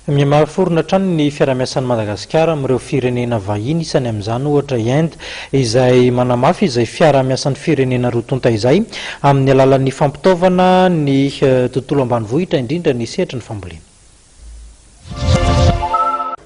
Miamaforona trano ny fiaramiasan'ny Madagasikara amin'ireo firenena vahiny isany amin'izany ohatra Inde izay manamafy izay fiaramiasan'ny firenena rotonta izay amin'ny alalan'ny fampitaovana ny tontolo ambanivohitra indrindra ny sehatra ny fambolena.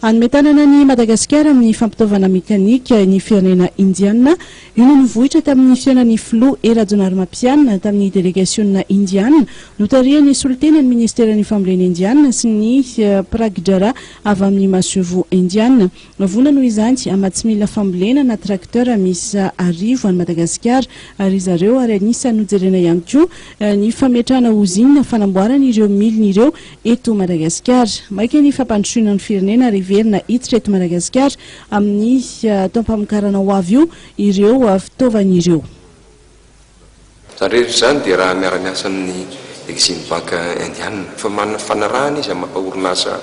Anometanana ny Madagasikara amin'ny fampitaovana mekanika ny firenena indiana io no nivohitra tamin'ny fiainan'ny Flo Erajonarmapiana tamin'ny délégation indiana notarihany solitenan'ny ministeran'ny fambolena indiana sy ny Pragdara avy amin'ny masovo indiana vona no izany amatsimila fambolena na tracteur misy 10 any Madagasikara ary zareo ary anisany nojerena ihany koa ny fametrahana usine fanamboarana ireo milina ireo eto Madagasikara maika ny fampandrosoana ny firenena verina hiditra eto Madagasikara amin'ny taom-pamokarana ho avy io ireo fitaovana ireo. Rehetra zany dia raha miara-miasa amin'ny Exim Bank Indiana fa manana fanarahana izy mampaorinasa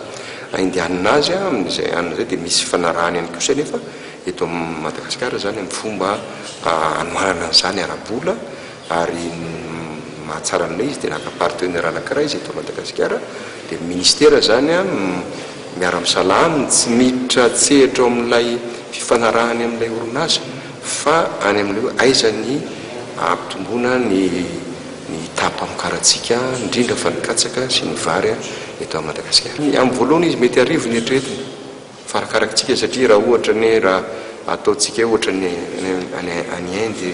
indiana azy amin'izay an'izay dia misy fanarahana ihany kosa nefa eto Madagasikara zany amin'ny fomba anohanana an'izany ara-bola ary mahatsara an'ilay izy dia naka partenaire anankiray izy eto Madagasikara dia ministera zany miara-misalamy tsy miditra tsehatra amin'ilay fifanarahany amin'ilay orinasa fa any amin'ilay aizany ampitomboana ny tapamokaratsika indrindra fa ny katsaka sy ny vary eto Madagasikara. Amin'ny voalohany izy mety arivo ny eritreretiny farakarakitsika satria raha ohatra ny raha ataotsika ohatra ny any Inde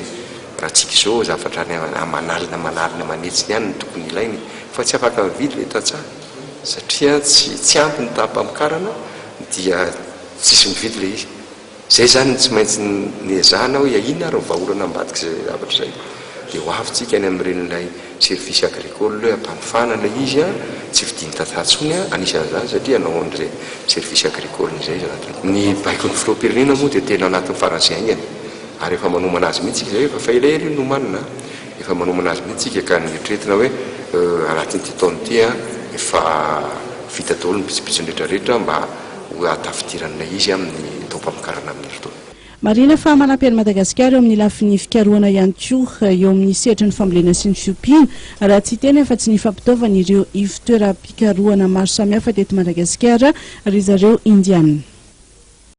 raha tsika izao zavatra manalina manetsiny ihany ny tokony ilainy fa tsy afaka mividy le tatsaha satria tsy ampy ny tapamokarana dia tsisy mividy le izy. Zay zany tsy maintsy niezahana hoe inona ary vahaolana ambadika zay zavatra zay dia ho avyntsika any amin'iren'ilay service agricole ampanofanana ilay izy tsy vidiny tantatsony anisan'izany satria anao an'izay service agricole izay ny baikon'ny filoham-pirenena moa dia tena anatin'ny faran'izay aingany ary efa manomana azy mihitsy zay efa elaela io nomanina efa manomana azy mihitsy ka ny eritreretina hoe anatin'ity taona ity efa vita daholo ny pitsopitsony rehetrarehetra mba ho atafidiran'ilay izy amin'ny taom-pamokarana amin'ny fotoana. Marina fa manampy an'i Madagasikara eo amin'ny lafin'ny fikarohana ihany koa eo amin'ny sehatra ny fambolena sy ny fiompiana raha tsy tena efa tsy ny fampitaovana ireo ivitoera-pikarohana maro samihafa teto Madagasikara ry zareo indiana.